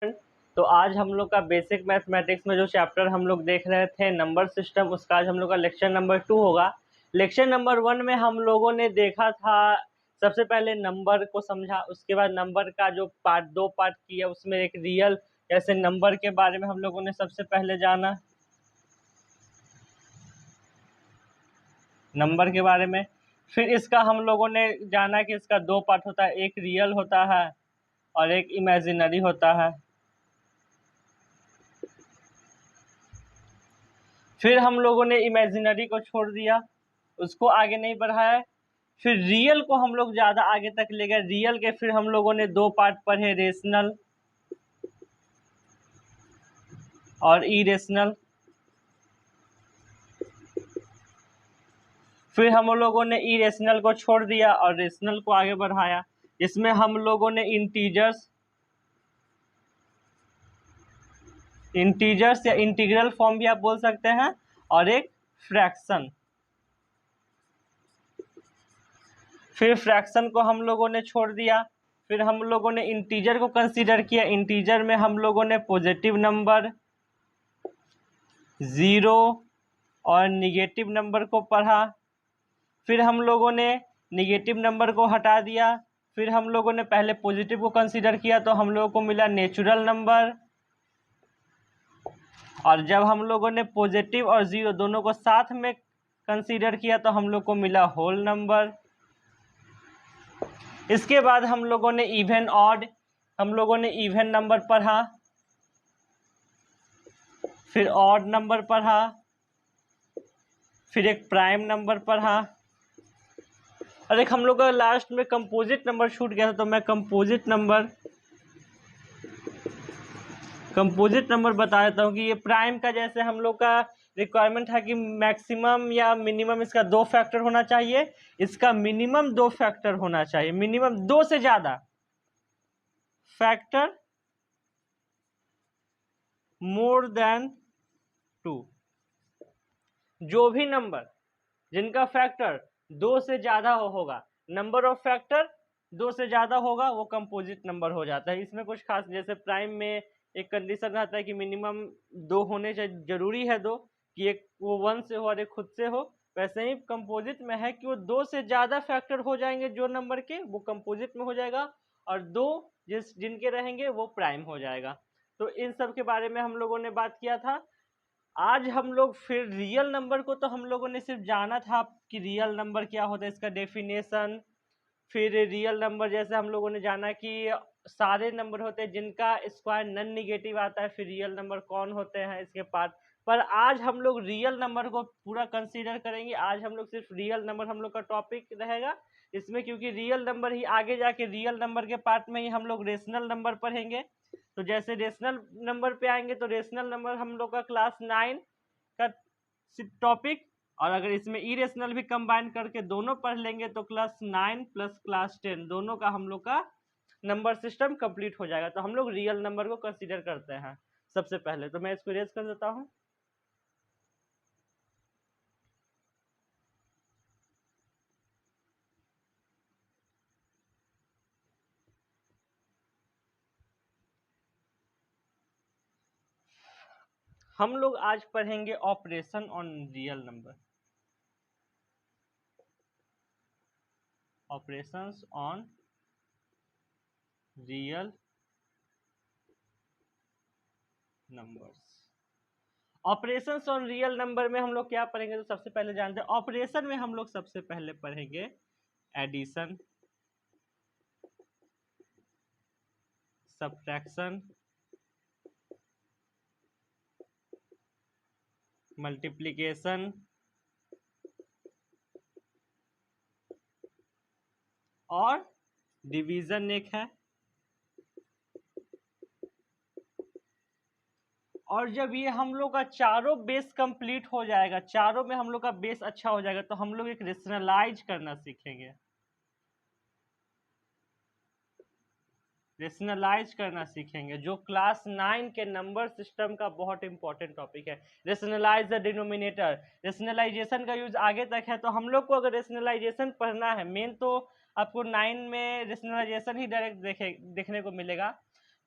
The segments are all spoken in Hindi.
तो आज हम लोग का बेसिक मैथमेटिक्स में जो चैप्टर हम लोग देख रहे थे नंबर सिस्टम, उसका आज हम लोग का लेक्चर नंबर 2 होगा। लेक्चर नंबर 1 में हम लोगों ने देखा था, सबसे पहले नंबर को समझा, उसके बाद नंबर का जो दो पार्ट किया, उसमें एक रियल ऐसे नंबर के बारे में हम लोगों ने सबसे पहले जाना, नंबर के बारे में। फिर इसका हम लोगों ने जाना कि इसका दो पार्ट होता है, एक रियल होता है और एक इमेजिनरी होता है। फिर हम लोगों ने इमेजिनरी को छोड़ दिया, उसको आगे नहीं बढ़ाया। फिर रियल को हम लोग ज़्यादा आगे तक ले गए। रियल के फिर हम लोगों ने दो पार्ट पढ़े, रेशनल और इरेशनल। फिर हम लोगों ने इरेशनल को छोड़ दिया और रेशनल को आगे बढ़ाया। इसमें हम लोगों ने इंटीजर्स या इंटीग्रल फॉर्म भी आप बोल सकते हैं, और एक फ्रैक्शन। फिर फ्रैक्शन को हम लोगों ने छोड़ दिया। फिर हम लोगों ने इंटीजर को कंसीडर किया। इंटीजर में हम लोगों ने पॉजिटिव नंबर, ज़ीरो और निगेटिव नंबर को पढ़ा। फिर हम लोगों ने निगेटिव नंबर को हटा दिया। फिर हम लोगों ने पहले पॉजिटिव को कंसीडर किया तो हम लोगों को मिला नेचुरल नंबर, और जब हम लोगों ने पॉजिटिव और ज़ीरो दोनों को साथ में कंसीडर किया तो हम लोग को मिला होल नंबर। इसके बाद हम लोगों ने इवन ऑड, हम लोगों ने इवन नंबर पढ़ा, फिर ऑड नंबर पढ़ा, फिर एक प्राइम नंबर पढ़ा, और एक हम लोग का लास्ट में कंपोजिट नंबर छूट गया था, तो मैं कंपोजिट नंबर बता देता हूँ कि ये प्राइम का जैसे हम लोग का रिक्वायरमेंट है कि मैक्सिमम या मिनिमम इसका 2 फैक्टर होना चाहिए, इसका मिनिमम 2 फैक्टर होना चाहिए, मिनिमम 2 से ज़्यादा फैक्टर मोर देन 2। जो भी नंबर जिनका फैक्टर 2 से ज़्यादा होगा, नंबर ऑफ फैक्टर 2 से ज़्यादा होगा, वो कंपोजिट नंबर हो जाता है। इसमें कुछ खास, जैसे प्राइम में एक कंडीशन रहता है कि मिनिमम 2 होने चाहिए, जरूरी है 2, कि एक वो 1 से हो और एक खुद से हो। वैसे ही कंपोजिट में है कि वो 2 से ज़्यादा फैक्टर हो जाएंगे जो नंबर के, वो कंपोजिट में हो जाएगा, और 2 जिनके रहेंगे वो प्राइम हो जाएगा। तो इन सब के बारे में हम लोगों ने बात किया था। आज हम लोग फिर रियल नंबर को, तो हम लोगों ने सिर्फ जाना था कि रियल नंबर क्या होता है, इसका डेफिनेशन। फिर रियल नंबर जैसे हम लोगों ने जाना कि सारे नंबर होते हैं जिनका स्क्वायर नन निगेटिव आता है, फिर रियल नंबर कौन होते हैं इसके पार्ट। पर आज हम लोग रियल नंबर को पूरा कंसीडर करेंगे। आज हम लोग सिर्फ रियल नंबर हम लोग का टॉपिक रहेगा इसमें, क्योंकि रियल नंबर ही आगे जाके रियल नंबर के पार्ट में ही हम लोग रेशनल नंबर पढ़ेंगे। तो जैसे रेशनल नंबर पे आएंगे तो रेशनल नंबर हम लोग का क्लास 9 का टॉपिक, और अगर इसमें इरेशनल भी कंबाइन करके दोनों पढ़ लेंगे तो क्लास 9 प्लस क्लास 10 दोनों का हम लोग का नंबर सिस्टम कंप्लीट हो जाएगा। तो हम लोग रियल नंबर को कंसीडर करते हैं सबसे पहले। तो मैं इसको इरेज कर देता हूँ। हम लोग आज पढ़ेंगे operation on real number, operations on real numbers. Operations on real number में हम लोग क्या पढ़ेंगे, तो सबसे पहले जानते हैं ऑपरेशन में हम लोग सबसे पहले पढ़ेंगे एडिशन, सब्ट्रैक्शन, मल्टीप्लिकेशन और डिवीजन एक है। और जब ये हम लोग का चारों बेस कंप्लीट हो जाएगा, चारों में हम लोग का बेस अच्छा हो जाएगा, तो हम लोग एक रेशनलाइज करना सीखेंगे। रेशनलाइज करना सीखेंगे, जो क्लास 9 के नंबर सिस्टम का बहुत इंपॉर्टेंट टॉपिक है। रेशनलाइज द डिनोमिनेटर, रेशनलाइजेशन का यूज आगे तक है। तो हम लोग को अगर रेशनलाइजेशन पढ़ना है मेन, तो आपको 9 में रेशनलाइजेशन ही डायरेक्ट देखने को मिलेगा।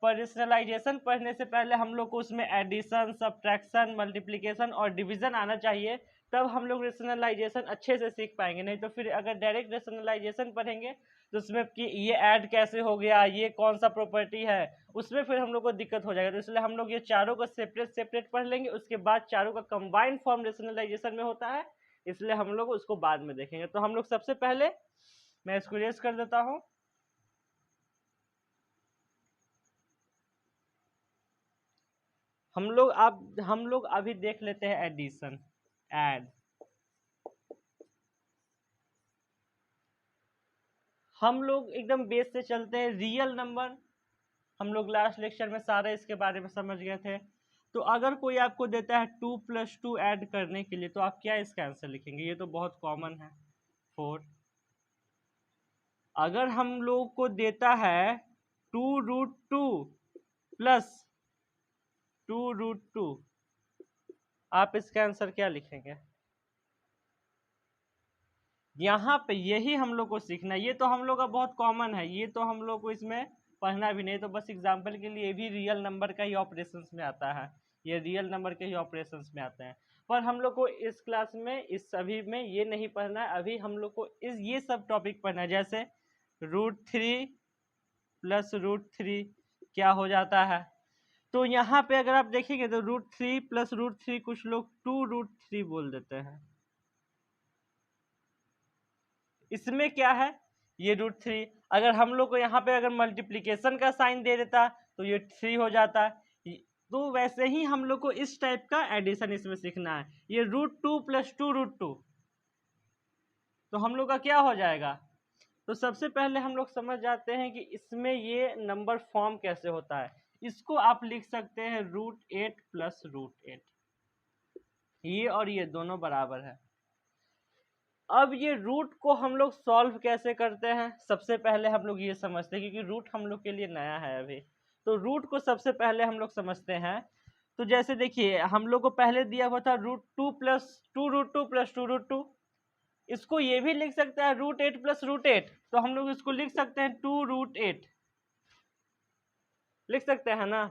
पर रेशनलाइजेशन पढ़ने से पहले हम लोग को उसमें एडिशन, सब्ट्रैक्शन, मल्टीप्लिकेशन और डिवीजन आना चाहिए, तब हम लोग रेशनलाइजेशन अच्छे से सीख पाएंगे। नहीं तो फिर अगर डायरेक्ट रेशनलाइजेशन पढ़ेंगे तो उसमें कि ये ऐड कैसे हो गया, ये कौन सा प्रॉपर्टी है, उसमें फिर हम लोग को दिक्कत हो जाएगा। तो इसलिए हम लोग ये चारों को सेपरेट पढ़ लेंगे, उसके बाद चारों का कंबाइंड फॉर्म रेशनलाइजेशन में होता है, इसलिए हम लोग उसको बाद में देखेंगे। तो हम लोग सबसे पहले, मैं इसको रेस कर देता हूँ। हम लोग अभी देख लेते हैं एडिशन, ऐड। हम लोग एकदम बेस से चलते हैं, रियल नंबर हम लोग लास्ट लेक्चर में सारा इसके बारे में समझ गए थे। तो अगर कोई आपको देता है 2 + 2 ऐड करने के लिए, तो आप क्या इसका आंसर लिखेंगे? ये तो बहुत कॉमन है, 4। अगर हम लोग को देता है 2√2 + 2√2, आप इसका आंसर क्या लिखेंगे? यहाँ पे यही हम लोग को सीखना है, ये तो हम लोग का बहुत कॉमन है, ये तो हम लोग को इसमें पढ़ना भी नहीं, तो बस एग्जाम्पल के लिए भी रियल नंबर का ही ऑपरेशंस में आता है, ये रियल नंबर के ही ऑपरेशंस में आते हैं। पर हम लोग को इस क्लास में, इस सभी में ये नहीं पढ़ना है। अभी हम लोग को ये सब टॉपिक पढ़ना है, जैसे √3 + √3 क्या हो जाता है। तो यहाँ पे अगर आप देखेंगे तो √3 + √3 कुछ लोग 2√3 बोल देते हैं। इसमें क्या है, ये √3, अगर हम लोग को यहाँ पे अगर मल्टीप्लिकेशन का साइन दे देता तो ये 3 हो जाता। तो वैसे ही हम लोग को इस टाइप का एडिशन इसमें सीखना है। ये √2 + 2√2, तो हम लोग का क्या हो जाएगा? तो सबसे पहले हम लोग समझ जाते हैं कि इसमें ये नंबर फॉर्म कैसे होता है। इसको आप लिख सकते हैं √8 + √8, ये और ये दोनों बराबर है। अब ये रूट को हम लोग सॉल्व कैसे करते हैं, सबसे पहले हम लोग ये समझते हैं, क्योंकि रूट हम लोग के लिए नया है अभी, तो रूट को सबसे पहले हम लोग समझते हैं। तो जैसे देखिए, हम लोग को पहले दिया हुआ था √2 + 2√2 + 2√2, इसको ये भी लिख सकते हैं √8 + √8, तो हम लोग इसको लिख सकते हैं 2√8, लिख सकते हैं ना।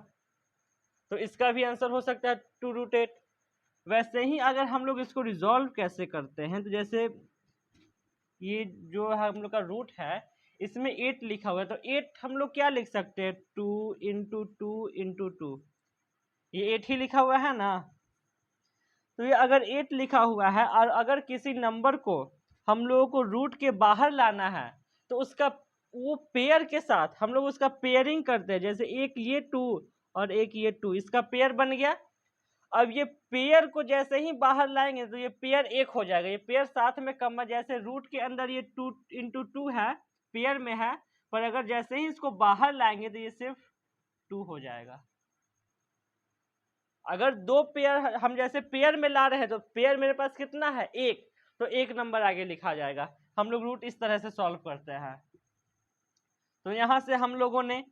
तो इसका भी आंसर हो सकता है 2√8। वैसे ही अगर हम लोग इसको रिजॉल्व कैसे करते हैं, तो जैसे ये जो है हम लोग का रूट है, इसमें 8 लिखा हुआ है, तो 8 हम लोग क्या लिख सकते हैं, 2 × 2 × 2, ये 8 ही लिखा हुआ है ना। तो ये अगर 8 लिखा हुआ है और अगर किसी नंबर को हम लोगों को रूट के बाहर लाना है, तो उसका वो पेयर के साथ हम लोग उसका पेयरिंग करते हैं। जैसे एक ये 2 और एक ये 2, इसका पेयर बन गया। अब ये पेयर को जैसे ही बाहर लाएंगे तो ये पेयर 1 हो जाएगा, ये पेयर साथ में कम, जैसे रूट के अंदर ये 2 × 2 है, पेयर में है, पर अगर जैसे ही इसको बाहर लाएंगे तो ये सिर्फ 2 हो जाएगा। अगर दो पेयर हम जैसे पेयर में ला रहे हैं, तो पेयर मेरे पास कितना है, 1, तो 1 नंबर आगे लिखा जाएगा। हम लोग रूट इस तरह से सॉल्व करते हैं। तो यहाँ से हम लोगों ने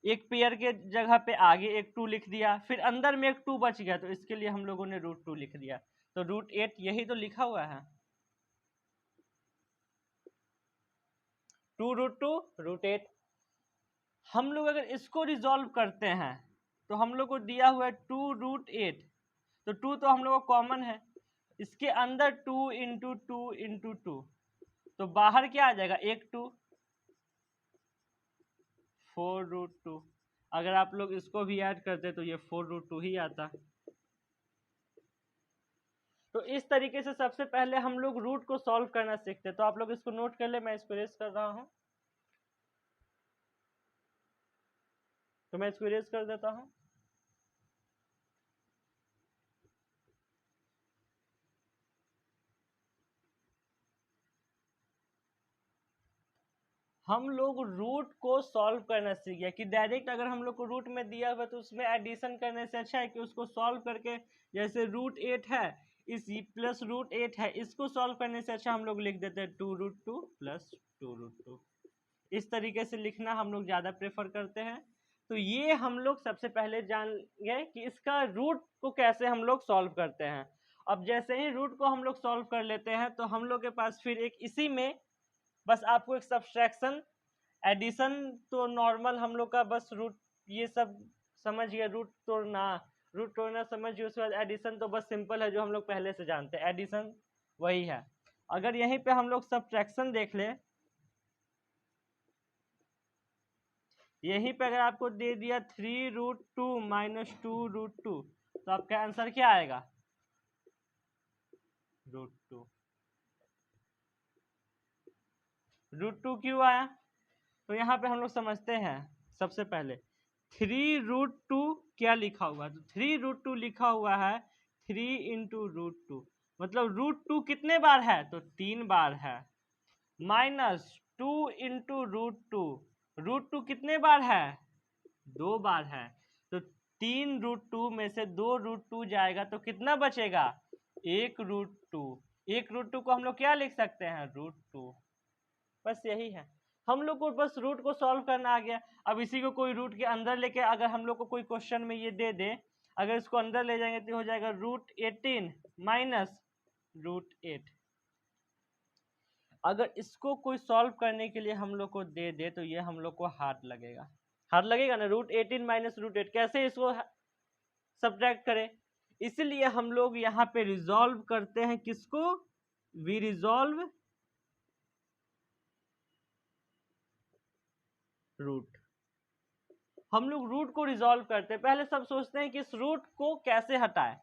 एक पेयर के जगह पे आगे एक 2 लिख दिया, फिर अंदर में एक 2 बच गया, तो इसके लिए हम लोगों ने √2 लिख दिया। तो √8 यही तो लिखा हुआ है, 2√2 √8। हम लोग अगर इसको रिजॉल्व करते हैं, तो हम लोग को दिया हुआ है 2√8, तो 2 तो हम लोग को कॉमन है, इसके अंदर 2 × 2 × 2, तो बाहर क्या आ जाएगा, एक 2, 4√2। अगर आप लोग इसको भी ऐड करते तो ये 4√2 ही आता। तो इस तरीके से सबसे पहले हम लोग रूट को सॉल्व करना सीखते हैं। तो आप लोग इसको नोट कर ले, मैं इसको इरेज कर रहा हूं, तो मैं इसको इरेज कर देता हूं। हम लोग रूट को सॉल्व करना सीख गया कि डायरेक्ट अगर हम लोग को रूट में दिया हुआ तो उसमें एडिशन करने से अच्छा है कि उसको सॉल्व करके, जैसे √8 है, इस प्लस √8 है, इसको सॉल्व करने से अच्छा हम लोग लिख देते हैं 2√2 + 2√2। इस तरीके से लिखना हम लोग ज़्यादा प्रेफर करते हैं। तो ये हम लोग सबसे पहले जान गए कि इसका रूट को कैसे हम लोग सॉल्व करते हैं। अब जैसे ही रूट को हम लोग सॉल्व कर लेते हैं, तो हम लोग के पास फिर एक इसी में बस आपको एक सब्सट्रैक्शन, एडिशन तो नॉर्मल हम लोग का बस रूट ये सब समझ गए, रूट तोड़ना समझ गए। उसके बाद एडिशन तो बस सिंपल है, जो हम लोग पहले से जानते हैं, एडिशन वही है। अगर यहीं पे हम लोग सब्ट्रैक्शन देख ले, यहीं पे अगर आपको दे दिया 3√2 माइनस 2√2, तो आपका आंसर क्या आएगा? √2। √2 क्यों आया? तो यहाँ पे हम लोग समझते हैं। सबसे पहले 3√2 क्या लिखा हुआ है? तो 3√2 लिखा हुआ है 3 इंटू √2, मतलब √2 कितने बार है? तो 3 बार है, माइनस 2 इंटू √2, √2 कितने बार है? 2 बार है। तो 3√2 में से 2√2 जाएगा तो कितना बचेगा? 1√2। 1√2 को हम लोग क्या लिख सकते हैं? √2। बस यही है, हम लोग को बस रूट को सॉल्व करना आ गया। अब इसी को कोई रूट के अंदर लेके अगर हम लोग को कोई क्वेश्चन में ये दे दे, अगर इसको अंदर ले जाएंगे तो हो जाएगा √18 माइनस √8। अगर इसको कोई सॉल्व करने के लिए हम लोग को दे दे तो ये हम लोग को हार्ड लगेगा, हार्ड लगेगा ना। √18 माइनस √8 कैसे इसको सब्ट्रैक्ट करें? इसलिए हम लोग यहाँ पे रिजॉल्व करते हैं किसको? We resolve root. हम लोग रूट को रिजॉल्व करते हैं, पहले सब सोचते हैं कि इस रूट को कैसे हटाएं।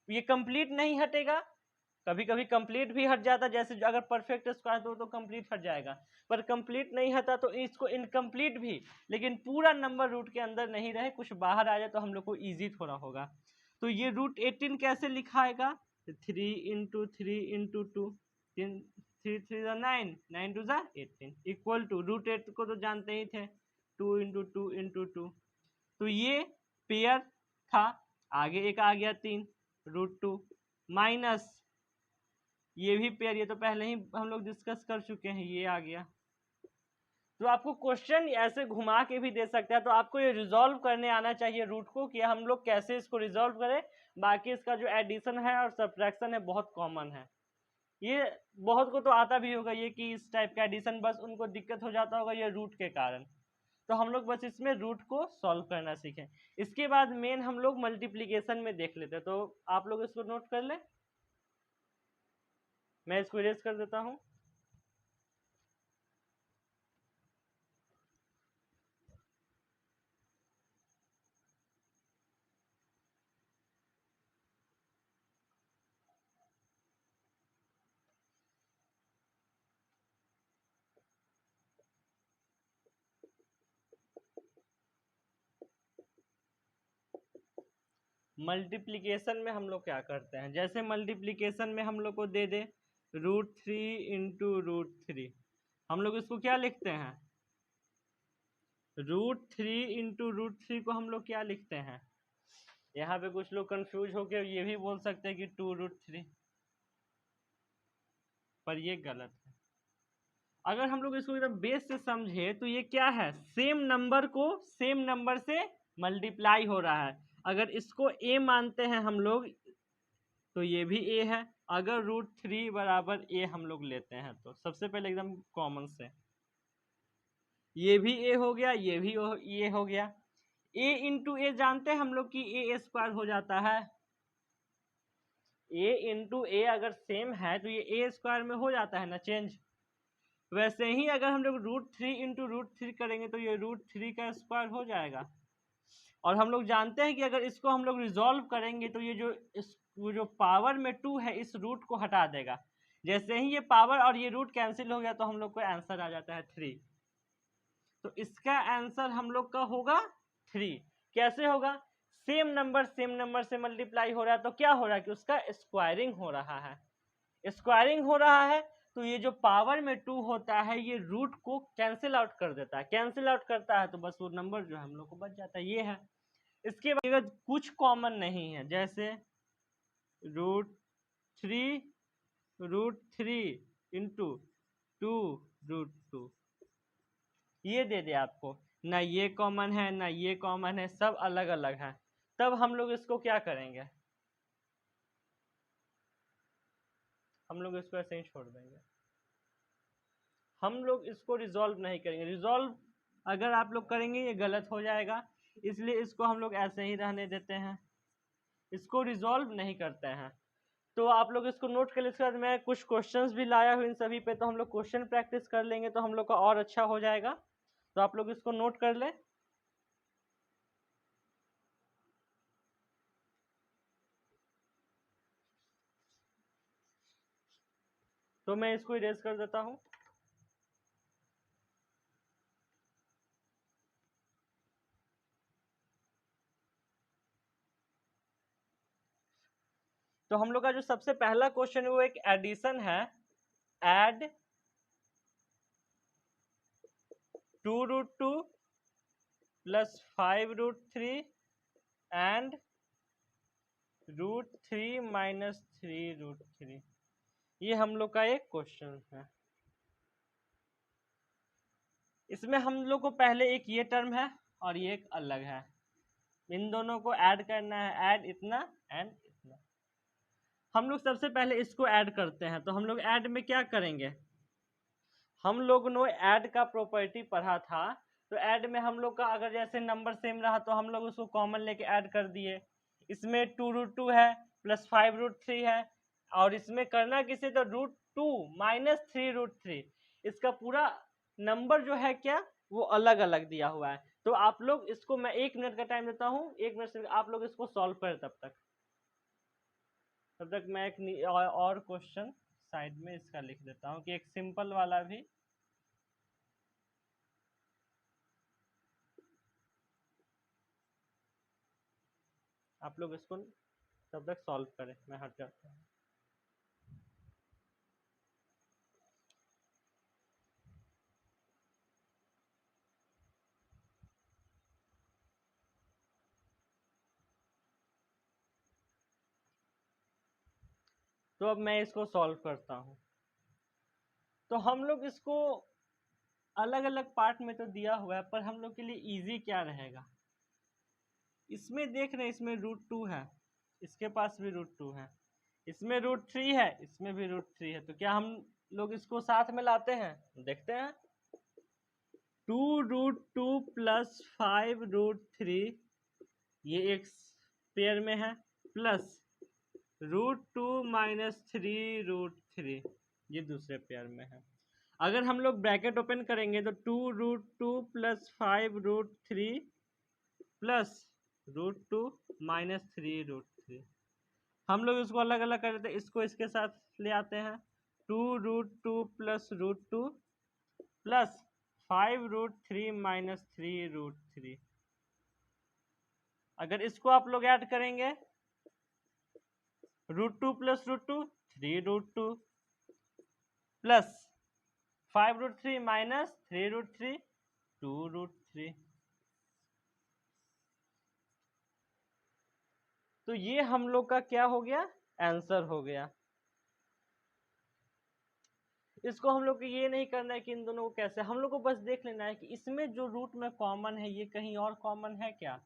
ये कंप्लीट नहीं हटेगा, कभी कभी कंप्लीट भी हट जाता, जैसे अगर परफेक्ट स्क्वायर तो कंप्लीट हट जाएगा, पर कंप्लीट नहीं हटा तो इसको इनकम्प्लीट भी, लेकिन पूरा नंबर रूट के अंदर नहीं रहे, कुछ बाहर आ जाए तो हम लोग को ईजी थोड़ा होगा। तो ये √18 कैसे लिखाएगा? 3 इंटू 3 इंटू 2, 3 3 9, 9 2 18, इक्वल टू √8 को तो जानते ही थे, 2 इंटू 2 इंटू 2। तो ये पेयर था, आगे एक आ गया 3 √2 माइनस ये भी पेयर, ये तो पहले ही हम लोग डिस्कस कर चुके हैं, ये आ गया। तो आपको क्वेश्चन ऐसे घुमा के भी दे सकता है, तो आपको ये रिजॉल्व करने आना चाहिए रूट को, कि हम लोग कैसे इसको रिजॉल्व करें। बाकी इसका जो एडिशन है और सब्ट्रैक्शन है बहुत कॉमन है, ये बहुत को तो आता भी होगा ये, कि इस टाइप का एडिशन बस उनको दिक्कत हो जाता होगा ये रूट के कारण। तो हम लोग बस इसमें रूट को सॉल्व करना सीखें। इसके बाद मेन हम लोग मल्टीप्लीकेशन में देख लेते हैं, तो आप लोग इसको नोट कर लें, मैं इसको इरेज कर देता हूं। मल्टीप्लीकेशन में हम लोग क्या करते हैं, जैसे मल्टीप्लीकेशन में हम लोग को दे दे √3 इंटू √3, हम लोग इसको क्या लिखते हैं? √3 इंटू √3 को हम लोग क्या लिखते हैं? यहाँ पे कुछ लोग कंफ्यूज होकर ये भी बोल सकते हैं कि 2√3, पर ये गलत है। अगर हम लोग इसको एकदम बेस से समझे तो ये क्या है? सेम नंबर को सेम नंबर से मल्टीप्लाई हो रहा है। अगर इसको a मानते हैं हम लोग तो ये भी a है। अगर √3 बराबर a हम लोग लेते हैं तो सबसे पहले एकदम कॉमन से ये भी a हो गया, ये भी a हो गया। a इंटू ए जानते हैं हम लोग कि a स्क्वायर हो जाता है। a इंटू ए अगर सेम है तो ये a स्क्वायर में हो जाता है ना चेंज। वैसे ही अगर हम लोग √3 इंटू √3 करेंगे तो ये √3 का स्क्वायर हो जाएगा। और हम लोग जानते हैं कि अगर इसको हम लोग रिजॉल्व करेंगे तो ये वो जो पावर में 2 है इस रूट को हटा देगा। जैसे ही ये पावर और ये रूट कैंसिल हो गया तो हम लोग को आंसर आ जाता है 3। तो इसका आंसर हम लोग का होगा 3। कैसे होगा? सेम नंबर से मल्टीप्लाई हो रहा है तो क्या हो रहा है कि उसका स्क्वायरिंग हो रहा है। स्क्वायरिंग हो रहा है तो ये जो पावर में 2 होता है ये रूट को कैंसिल आउट कर देता है, कैंसिल आउट करता है तो बस वो नंबर जो है हम लोग को बच जाता है, ये है। इसके बाद कुछ कॉमन नहीं है, जैसे √3 इंटू 2√2 ये दे दे आपको, ना ये कॉमन है ना ये कॉमन है, सब अलग अलग है। तब हम लोग इसको क्या करेंगे? हम लोग इसको ऐसे ही छोड़ देंगे, हम लोग इसको रिजॉल्व नहीं करेंगे। रिजॉल्व अगर आप लोग करेंगे ये गलत हो जाएगा, इसलिए इसको हम लोग ऐसे ही रहने देते हैं, इसको रिजॉल्व नहीं करते हैं। तो आप लोग इसको नोट कर लीजिए। इसके बाद मैं कुछ क्वेश्चंस भी लाया हूँ इन सभी पे, तो हम लोग क्वेश्चन प्रैक्टिस कर लेंगे तो हम लोग का और अच्छा हो जाएगा। तो आप लोग इसको नोट कर ले। तो मैं इसको इरेज कर देता हूँ। तो हम लोग का जो सबसे पहला क्वेश्चन है वो एक एडिशन है। Add 2√2 plus 5√3 and √3 minus 3√3। ये हम लोग का एक क्वेश्चन है। इसमें हम लोग को पहले एक ये टर्म है और ये एक अलग है, इन दोनों को ऐड करना है। ऐड इतना एंड इतना। हम लोग सबसे पहले इसको ऐड करते हैं। तो हम लोग ऐड में क्या करेंगे, हम लोग ने ऐड का प्रॉपर्टी पढ़ा था। तो ऐड में हम लोग का अगर जैसे नंबर सेम रहा तो हम लोग उसको कॉमन लेके ऐड कर दिए। इसमें 2√2 है प्लस 5√3 है, और इसमें करना किसे, तो √2 माइनस 3√3। इसका पूरा नंबर जो है क्या, वो अलग अलग दिया हुआ है। तो आप लोग इसको, मैं 1 मिनट का टाइम देता हूँ, 1 मिनट से आप लोग इसको सॉल्व करें। तब तक मैं एक और क्वेश्चन साइड में इसका लिख देता हूँ कि एक सिंपल वाला भी। आप लोग इसको तब तक सॉल्व करें, मैं हट जाता हूँ। तो अब मैं इसको सॉल्व करता हूँ। तो हम लोग इसको अलग अलग पार्ट में तो दिया हुआ है, पर हम लोग के लिए इजी क्या रहेगा, इसमें देख रहे हैं, इसमें √2 है, इसके पास भी √2 है, इसमें √3 है, इसमें भी √3 है। तो क्या हम लोग इसको साथ में लाते हैं, देखते हैं। 2√2 प्लस 5√3 ये एक पेयर में है, प्लस √2 माइनस 3√3 ये दूसरे पेयर में है। अगर हम लोग ब्रैकेट ओपन करेंगे तो 2√2 प्लस 5√3 प्लस √2 माइनस 3√3। हम लोग इसको अलग अलग कर देते हैं, इसको इसके साथ ले आते हैं। 2√2 प्लस √2 प्लस 5√3 माइनस 3√3। अगर इसको आप लोग ऐड करेंगे, √2 प्लस √2 3√2 प्लस 5√3 माइनस 3√3 2√3। तो ये हम लोग का क्या हो गया, आंसर हो गया। इसको हम लोग को ये नहीं करना है कि इन दोनों को कैसे, हम लोग को बस देख लेना है कि इसमें जो रूट में कॉमन है ये कहीं और कॉमन है क्या।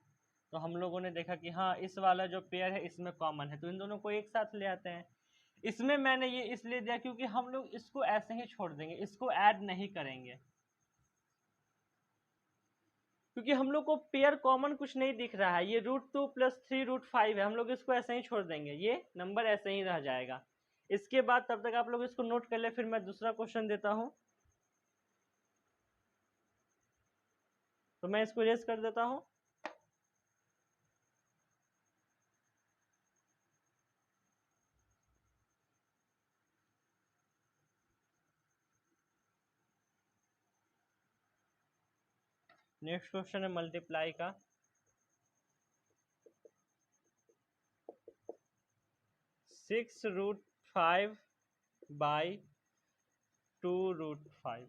तो हम लोगों ने देखा कि हाँ, इस वाला जो पेयर है इसमें कॉमन है, तो इन दोनों को एक साथ ले आते हैं। इसमें मैंने ये इसलिए दिया क्योंकि हम लोग इसको ऐसे ही छोड़ देंगे, इसको ऐड नहीं करेंगे, क्योंकि हम लोग को पेयर कॉमन कुछ नहीं दिख रहा है। ये √2 प्लस 3√5 है, हम लोग इसको ऐसे ही छोड़ देंगे, ये नंबर ऐसे ही रह जाएगा। इसके बाद तब तक आप लोग इसको नोट कर ले, फिर मैं दूसरा क्वेश्चन देता हूं। तो मैं इसको इरेज कर देता हूं। नेक्स्ट क्वेश्चन है मल्टीप्लाई का। 6√5 बाई 2√5।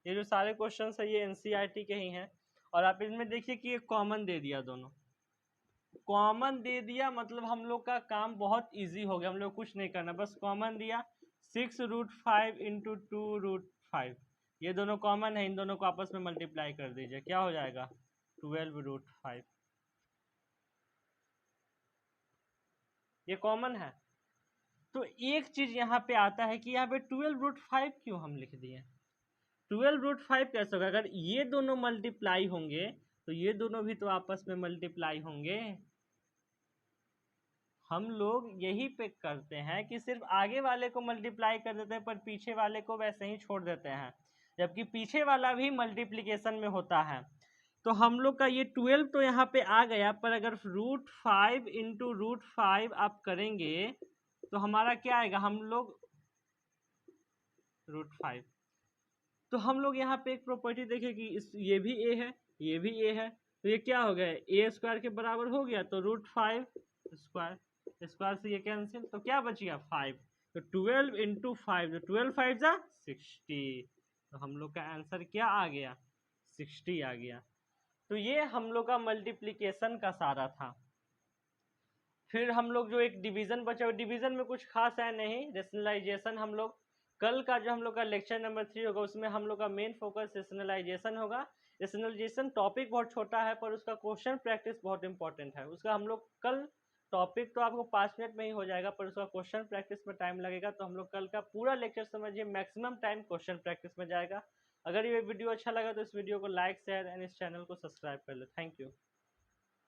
ये जो सारे क्वेश्चन है ये एनसीईआरटी के ही हैं। और आप इनमें देखिए कि ये कॉमन दे दिया, दोनों कॉमन दे दिया, मतलब हम लोग का काम बहुत इजी हो गया, हम लोग कुछ नहीं करना, बस कॉमन दिया। 6√5 इंटू 2√5, ये दोनों कॉमन है, इन दोनों को आपस में मल्टीप्लाई कर दीजिए, क्या हो जाएगा 12√5। ये कॉमन है। तो एक चीज यहाँ पे आता है कि यहाँ पे 12√5 क्यों हम लिख दिए। 12√5 कैसे होगा, अगर ये दोनों मल्टीप्लाई होंगे तो ये दोनों भी तो आपस में मल्टीप्लाई होंगे। हम लोग यही पिक करते हैं कि सिर्फ आगे वाले को मल्टीप्लाई कर देते हैं पर पीछे वाले को वैसे ही छोड़ देते हैं, जबकि पीछे वाला भी मल्टीप्लिकेशन में होता है। तो हम लोग का ये 12 तो यहाँ पे आ गया, पर अगर √5 इंटू √5 आप करेंगे तो हमारा क्या आएगा, हम लोग √5। तो हम लोग यहाँ पे एक प्रॉपर्टी देखें कि ये भी ए है, ये भी ए है, तो ये क्या हो गया, ए स्क्वायर के बराबर हो गया। तो √5 स्क्वायर, स्क्वायर से ये कैंसिल, तो क्या बच गया 5। तो 12 इंटू 5, तो 12 5 जा 60। तो हम लोग का आंसर क्या आ गया, 60 आ गया। तो ये हम लोग का मल्टीप्लिकेशन का सारा था। फिर हम लोग जो एक डिवीजन बचा, डिवीजन में कुछ खास है नहीं, रेशनलाइजेशन हम लोग कल का जो हम लोग का लेक्चर नंबर 3 होगा उसमें हम लोग का मेन फोकस रेशनलाइजेशन होगा। रेशनलाइजेशन टॉपिक बहुत छोटा है पर उसका क्वेश्चन प्रैक्टिस बहुत इंपॉर्टेंट है। उसका हम लोग कल, टॉपिक तो आपको 5 मिनट में ही हो जाएगा पर उसका क्वेश्चन प्रैक्टिस में टाइम लगेगा। तो हम लोग कल का पूरा लेक्चर समझिए मैक्सिमम टाइम क्वेश्चन प्रैक्टिस में जाएगा। अगर ये वीडियो अच्छा लगा तो इस वीडियो को लाइक शेयर एंड इस चैनल को सब्सक्राइब कर लो। Thank you.